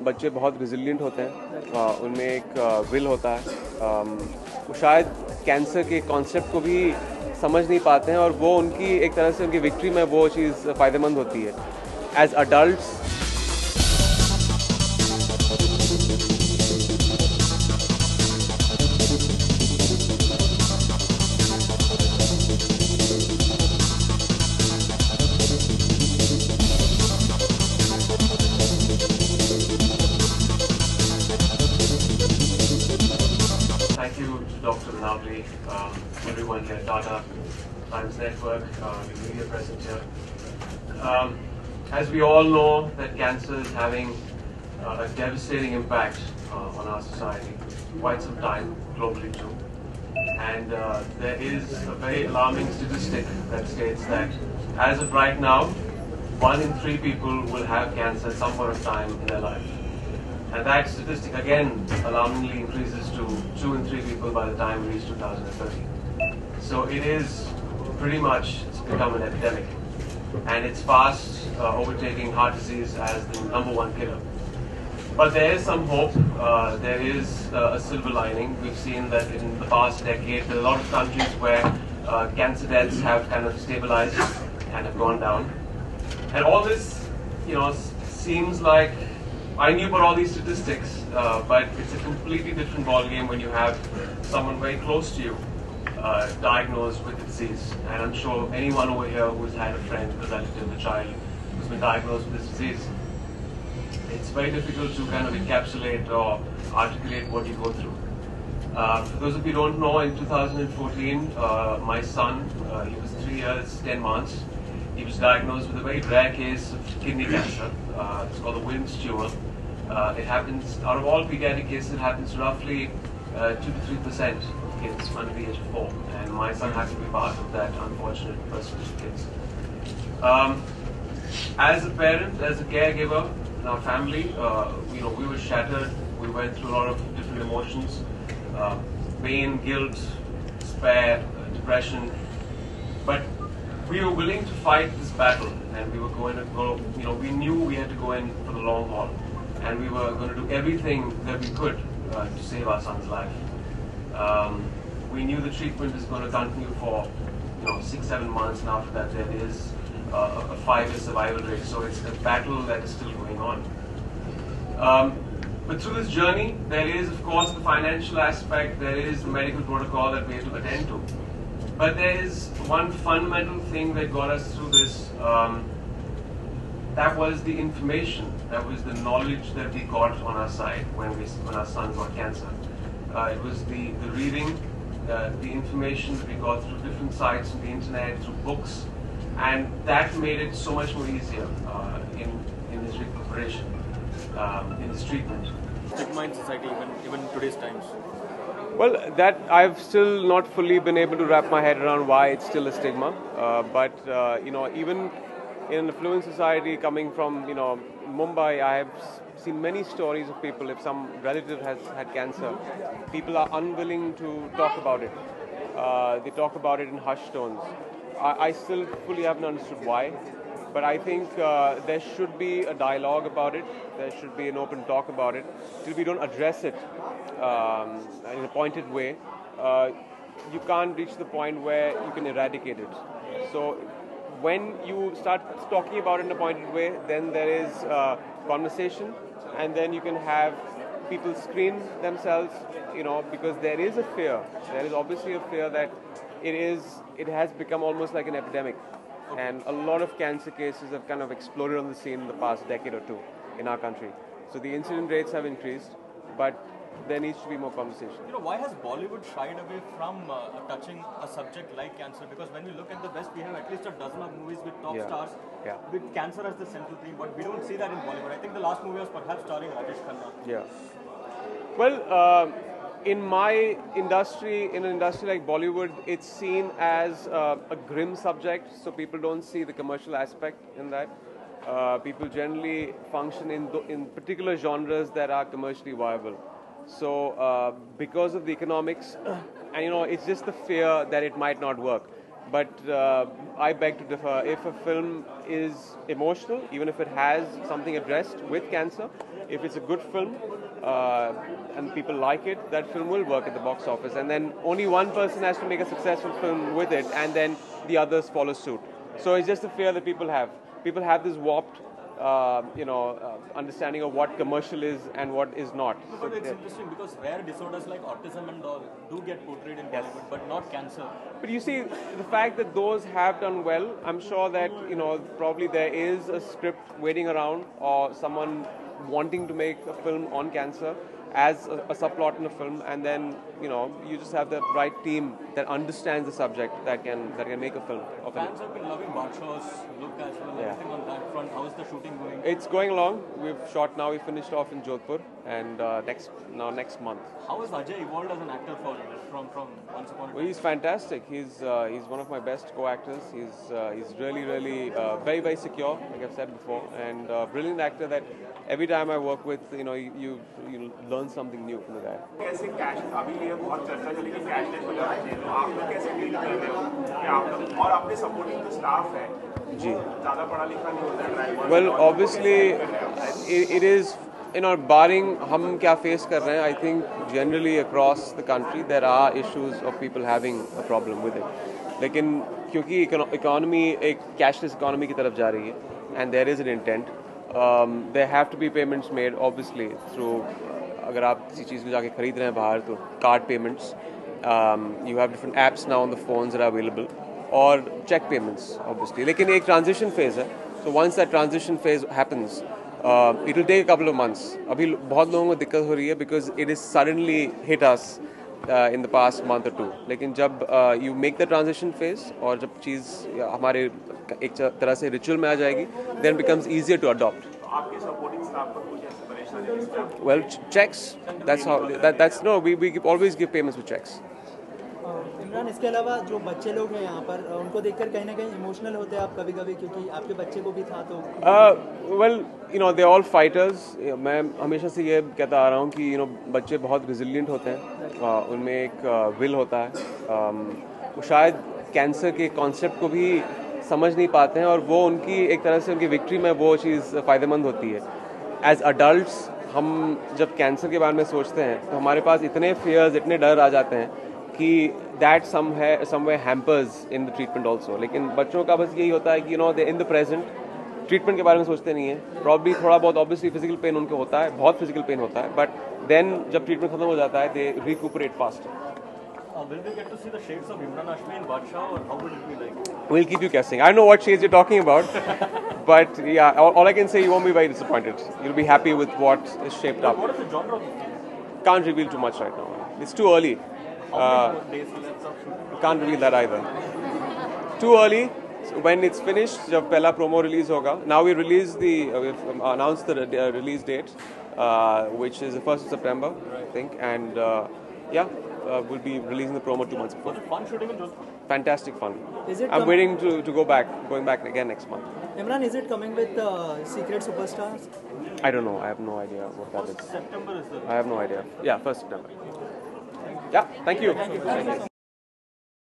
बच्चे बहुत रिजिलियंट होते हैं, उनमें एक विल होता है। वो शायद कैंसर के कॉन्सेप्ट को भी समझ नहीं पाते हैं, और वो उनकी एक तरह से उनकी विक्ट्री में वो चीज़ फ़ायदेमंद होती है। As adults Thank you to Dr. Navli, everyone here at Tata Times Network, the media present here. As we all know, that cancer is having a devastating impact on our society, quite some time, globally too. And there is a very alarming statistic that states that as of right now, 1 in 3 people will have cancer at some point of time in their life. And that statistic again alarmingly increases to 2 in 3 people by the time we reach 2030. So it is pretty much, it's become an epidemic. And it's fast overtaking heart disease as the #1 killer. But there is some hope. There is a silver lining. We've seen that in the past decade, there are a lot of countries where cancer deaths have kind of stabilized and have gone down. And all this, seems like, I knew about all these statistics, but it's a completely different ballgame when you have someone very close to you diagnosed with the disease. And I'm sure anyone over here who's had a friend, a relative, a child who's been diagnosed with this disease, it's very difficult to kind of encapsulate or articulate what you go through. For those of you who don't know, in 2014, my son, he was 3 years, 10 months. He was diagnosed with a very rare case of kidney cancer. It's called the Wilms tumor. It happens, out of all pediatric cases, it happens to roughly 2 to 3% of kids under the age of 4. And my son had to be part of that unfortunate percentage of kids. As a parent, as a caregiver, in our family, we were shattered. We went through a lot of different emotions, pain, guilt, despair, depression. But we were willing to fight this battle, and we were going to go, we knew we had to go in for the long haul, and we were going to do everything that we could to save our son's life. We knew the treatment is going to continue for 6-7 months, and after that there is a 5-year survival rate, so it's a battle that is still going on. But through this journey, there is of course the financial aspect, there is the medical protocol that we have to attend to. But there is one fundamental thing that got us through this, that was the information, that was the knowledge that we got on our side when our son got cancer. It was the reading, the information that we got through different sites on the internet, through books, and that made it so much more easier in this recuperation, in this treatment. Stigma in society, even in today's times. Well, that I've still not fully been able to wrap my head around why it's still a stigma. But even in an affluent society, coming from Mumbai, I have seen many stories of people. If some relative has had cancer, people are unwilling to talk about it. They talk about it in hushed tones. I still fully haven't understood why. But I think there should be a dialogue about it. There should be an open talk about it. Till we don't address it in a pointed way, you can't reach the point where you can eradicate it. So when you start talking about it in a pointed way, then there is conversation, and then you can have people screen themselves, because there is a fear. There is obviously a fear that it has become almost like an epidemic. And a lot of cancer cases have kind of exploded on the scene in the past decade or two in our country. So the incident rates have increased, but there needs to be more conversation. Why has Bollywood shied away from touching a subject like cancer? Because when we look at the West, we have at least a dozen of movies with top stars with cancer as the central theme, but we don't see that in Bollywood. I think the last movie was perhaps starring Rajesh Khanna. Yeah. Well, in my industry, in an industry like Bollywood, it's seen as a grim subject, so people don't see the commercial aspect in that. People generally function in particular genres that are commercially viable. So because of the economics, and it's just the fear that it might not work. But I beg to differ. If a film is emotional, even if it has something addressed with cancer, if it's a good film and people like it, that film will work at the box office. And then only one person has to make a successful film with it, and then the others follow suit. So it's just a fear that people have. People have this warped understanding of what commercial is and what is not. But it's interesting because rare disorders like autism and all do get portrayed in Bollywood, but not cancer. But you see, the fact that those have done well, I'm sure that, probably there is a script waiting around or someone wanting to make a film on cancer as a subplot in a film, and then you just have the right team that understands the subject that can make a film of it. Fans have been loving Badshah's look as well. Yeah. Everything on that front. How is the shooting going? It's going along. We've shot now. We finished off in Jodhpur, and next month. How has Ajay evolved as an actor from Once Upon a Time? Well, he's fantastic. He's one of my best co-actors. He's really very very secure, like I've said before, and brilliant actor that every time I work with, you learn something new from the guy. कैसे cash अभी ये बहुत चर्चा चली कि cashless वगैरह तो आप लोग कैसे डील कर रहे हो कि आप लोग और अपने सपोर्टिंग जो स्टाफ है जी ज़्यादा पढ़ा लिखा नहीं होता है driver well obviously it is barring हम क्या face कर रहे हैं, I think generally across the country there are issues of people having a problem with it, लेकिन क्योंकि economy एक cashless economy की तरफ जा रही है and there is an intent, there have to be payments made obviously through अगर आप किसी चीज़ को जाके खरीद रहे हैं बाहर तो card payments, you have different apps now on the phones that are available, और check payments obviously, लेकिन एक transition phase है, so once that transition phase happens it will take a couple of months. अभी बहुत लोगों को दिक्कत हो रही है because it is suddenly hit us in the past month or two, लेकिन जब you make the transition phase और जब चीज़ हमारे एक तरह से ritual में आ जाएगी, then it becomes easier to adopt. आपके सपोर्टिंग स्टाफ पर कुछ ऐसे परेशानी? Well, checks. That's how. We always give payments with checks. Imran, इसके अलावा जो बच्चे लोग हैं यहाँ पर उनको देखकर कहीं ना कहीं इमोशनल होते हैं आप कभी-कभी, क्योंकि आपके बच्चे को भी था तो well, they're all fighters. मैं हमेशा से ये कहता आ रहा हूँ कि बच्चे बहुत resilient होते हैं, उनमें एक will होता है, वो शायद कैंसर के कॉन्सेप्ट को भी समझ नहीं पाते हैं और वो उनकी एक तरह से उनकी विक्ट्री में वो चीज़ फ़ायदेमंद होती है. एज अडल्ट्स हम जब कैंसर के बारे में सोचते हैं तो हमारे पास इतने फियर्स, इतने डर आ जाते हैं कि that somewhere hampers in the treatment also. लेकिन बच्चों का बस यही होता है कि दे इन द प्रेजेंट, ट्रीटमेंट के बारे में सोचते नहीं है. प्रॉब्ली थोड़ा बहुत ऑब्वियसली फिजिकल पेन उनको होता है, बहुत फिजिकल पेन होता है, बट देन जब ट्रीटमेंट खत्म हो जाता है दे recuperate fast. Will we get to see the shades of Imran Hashmi and Badshah, or how will it be like? We'll keep you guessing. I don't know what shades you're talking about, but yeah, all I can say, you won't be very disappointed. You'll be happy with what is shaped up. What is the genre of the film? Can't reveal too much right now. It's too early. How many days will it shoot? Can't reveal that either. Too early. So when it's finished, जब पहला promo release होगा. Now we release we've announced the release date, which is the 1st of September, I think, and yeah. We'll be releasing the promo 2 months before. Was it fun shooting in Jodhpur? Fantastic fun. Is it I'm waiting to going back again next month. Imran, is it coming with Secret Superstars? I don't know. I have no idea what that is. September is the... I have no idea. Yeah, 1st September. Yeah, thank you.